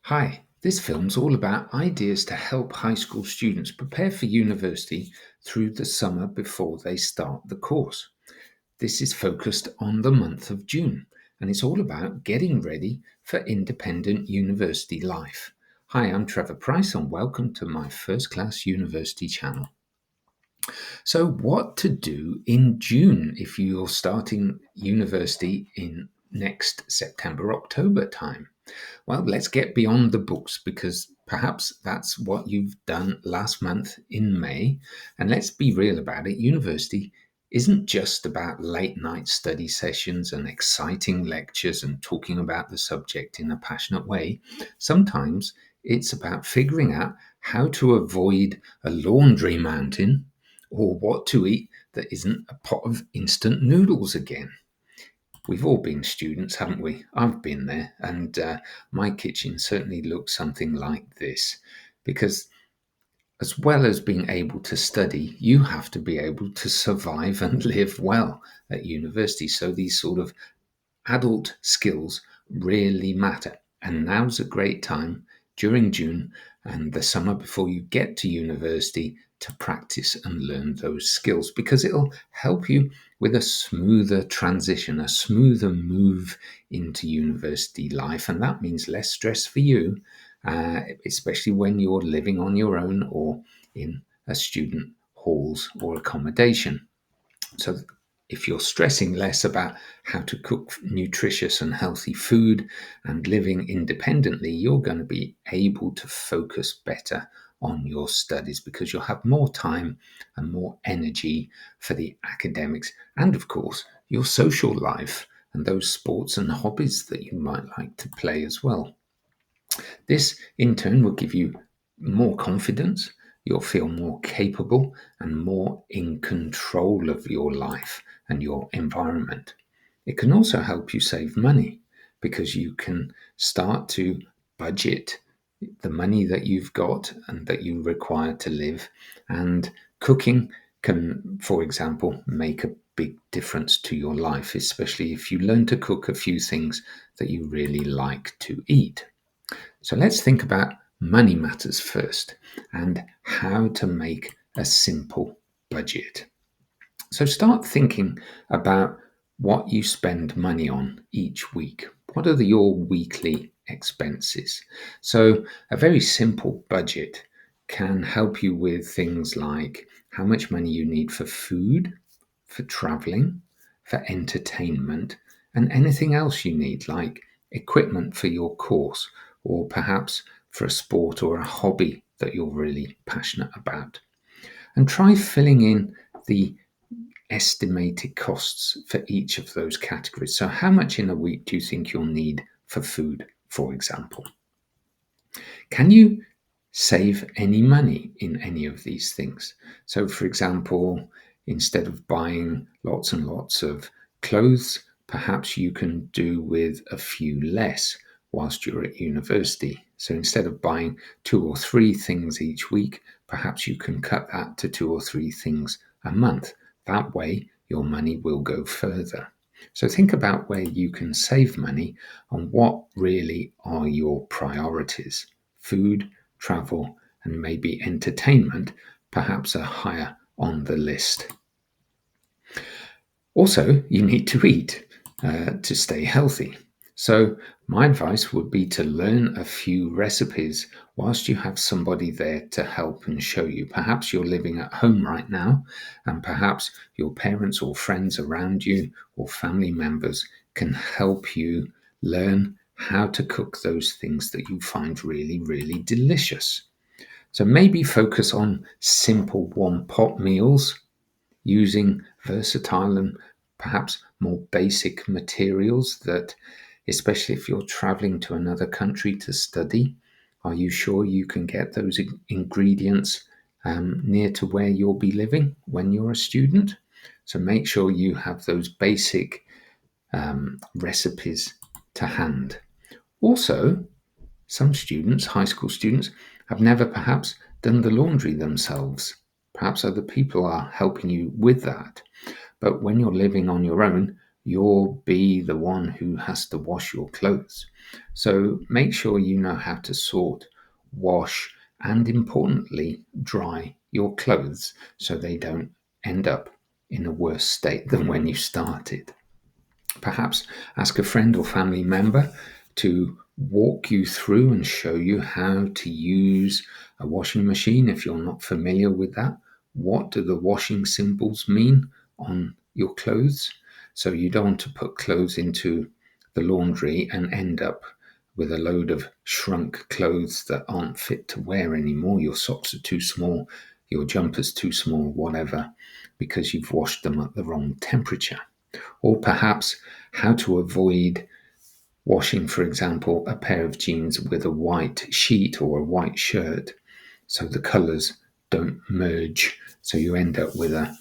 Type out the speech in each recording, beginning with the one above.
Hi, this film's all about ideas to help high school students prepare for university through the summer before they start the course. This is focused on the month of June, and it's all about getting ready for independent university life. Hi, I'm Trevor Price, and welcome to my First Class University channel. So, what to do in June if you're starting university in next September, October time? Well, let's get beyond the books because perhaps that's what you've done last month in May. And let's be real about it. University isn't just about late night study sessions and exciting lectures and talking about the subject in a passionate way. Sometimes it's about figuring out how to avoid a laundry mountain or what to eat that isn't a pot of instant noodles again. We've all been students, haven't we? I've been there, and my kitchen certainly looks something like this because, as well as being able to study, you have to be able to survive and live well at university. So, these sort of adult skills really matter. And now's a great time during June and the summer before you get to university to practice and learn those skills because it'll help you with a smoother transition, a smoother move into university life. And that means less stress for you, especially when you're living on your own or in a student halls or accommodation. So, if you're stressing less about how to cook nutritious and healthy food and living independently, you're going to be able to focus better on your studies because you'll have more time and more energy for the academics and, of course, your social life and those sports and hobbies that you might like to play as well. This, in turn, will give you more confidence. You'll feel more capable and more in control of your life and your environment. It can also help you save money because you can start to budget the money that you've got and that you require to live. And cooking can, for example, make a big difference to your life, especially if you learn to cook a few things that you really like to eat. So let's think about money matters first and how to make a simple budget. So start thinking about what you spend money on each week. What are your weekly expenses? So a very simple budget can help you with things like how much money you need for food, for traveling, for entertainment, and anything else you need, like equipment for your course, or perhaps for a sport or a hobby that you're really passionate about. And try filling in the estimated costs for each of those categories. So, how much in a week do you think you'll need for food, for example? Can you save any money in any of these things? So, for example, instead of buying lots and lots of clothes, perhaps you can do with a few less whilst you're at university. So, instead of buying two or three things each week, perhaps you can cut that to two or three things a month. That way, your money will go further. So, think about where you can save money and what really are your priorities. Food, travel, and maybe entertainment perhaps are higher on the list. Also, you need to eat to stay healthy. So, my advice would be to learn a few recipes whilst you have somebody there to help and show you. Perhaps you're living at home right now, and perhaps your parents or friends around you or family members can help you learn how to cook those things that you find really, really delicious. So, maybe focus on simple one pot meals using versatile and perhaps more basic materials that, especially if you're traveling to another country to study, are you sure you can get those ingredients near to where you'll be living when you're a student? So make sure you have those basic recipes to hand. Also, some students, high school students, have never perhaps done the laundry themselves. Perhaps other people are helping you with that. But when you're living on your own, you'll be the one who has to wash your clothes. So make sure you know how to sort, wash, and importantly, dry your clothes so they don't end up in a worse state than when you started. Perhaps ask a friend or family member to walk you through and show you how to use a washing machine if you're not familiar with that. What do the washing symbols mean on your clothes? So you don't want to put clothes into the laundry and end up with a load of shrunk clothes that aren't fit to wear anymore. Your socks are too small, your jumper's too small, whatever, because you've washed them at the wrong temperature. Or perhaps how to avoid washing, for example, a pair of jeans with a white sheet or a white shirt so the colours don't merge. So you end up with a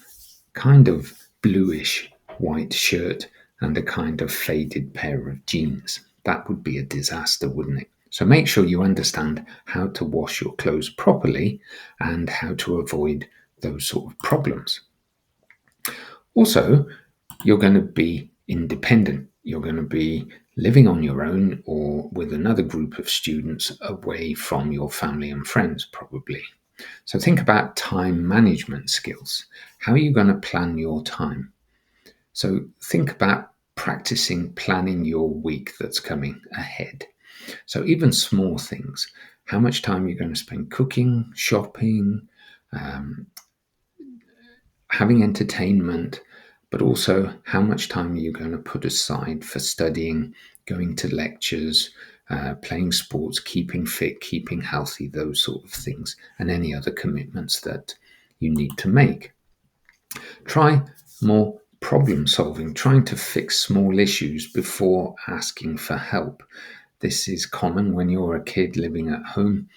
kind of bluish white shirt and a kind of faded pair of jeans. That would be a disaster, wouldn't it? So make sure you understand how to wash your clothes properly and how to avoid those sort of problems. Also, you're going to be independent. You're going to be living on your own or with another group of students away from your family and friends, probably. So think about time management skills. How are you going to plan your time? So think about practicing planning your week that's coming ahead. So even small things. How much time you're going to spend cooking, shopping, um, having entertainment, but also how much time are you going to put aside for studying, going to lectures, playing sports, keeping fit, keeping healthy, those sort of things, and any other commitments that you need to make. Try more problem solving, trying to fix small issues before asking for help. This is common when you're a kid living at home.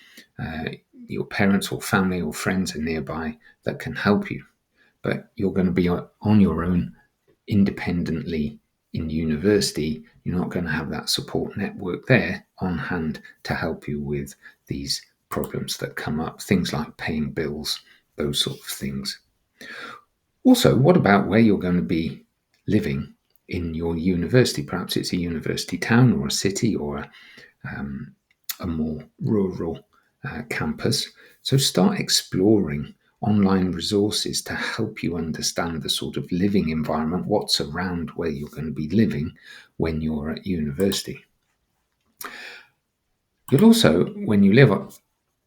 Your parents or family or friends are nearby that can help you, but you're going to be on your own independently in university. You're not going to have that support network there on hand to help you with these problems that come up, things like paying bills, those sort of things. Also, what about where you're going to be living in your university? Perhaps it's a university town or a city or a more rural campus. So start exploring online resources to help you understand the sort of living environment, what's around where you're going to be living when you're at university. You'll also, when you live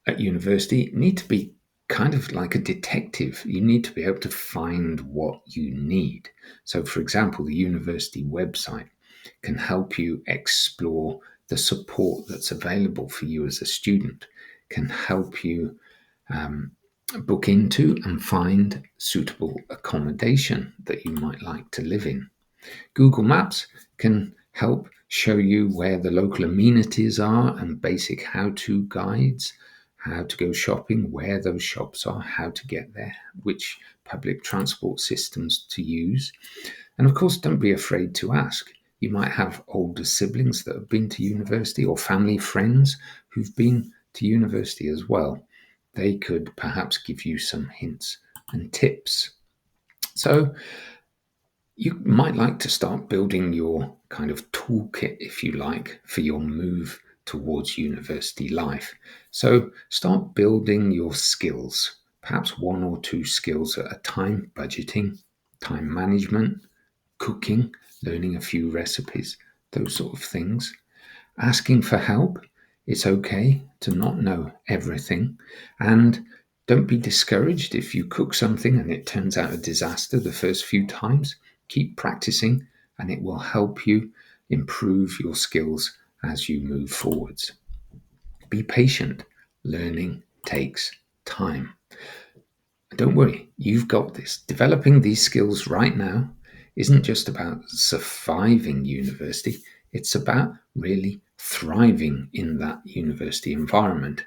at university, need to be kind of like a detective. You need to be able to find what you need. So, for example, the university website can help you explore the support that's available for you as a student, can help you book into and find suitable accommodation that you might like to live in. Google Maps can help show you where the local amenities are and basic how-to guides, how to go shopping, where those shops are, how to get there, which public transport systems to use. And of course, don't be afraid to ask. You might have older siblings that have been to university or family friends who've been to university as well. They could perhaps give you some hints and tips. So you might like to start building your kind of toolkit, if you like, for your move towards university life. So start building your skills, perhaps one or two skills at a time: budgeting, time management, cooking, learning a few recipes, those sort of things. Asking for help. It's okay to not know everything. And don't be discouraged if you cook something and it turns out a disaster the first few times. Keep practicing and it will help you improve your skills as you move forwards. Be patient. Learning takes time. Don't worry, you've got this. Developing these skills right now isn't just about surviving university, it's about really thriving in that university environment.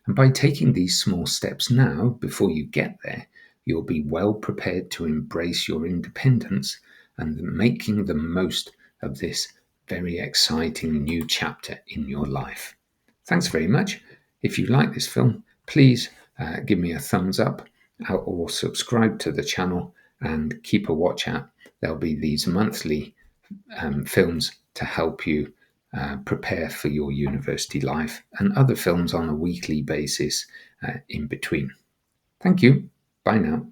And by taking these small steps now, before you get there, you'll be well prepared to embrace your independence and making the most of this very exciting new chapter in your life. Thanks very much. If you like this film, please give me a thumbs up or subscribe to the channel and keep a watch out. There'll be these monthly films to help you prepare for your university life, and other films on a weekly basis in between. Thank you. Bye now.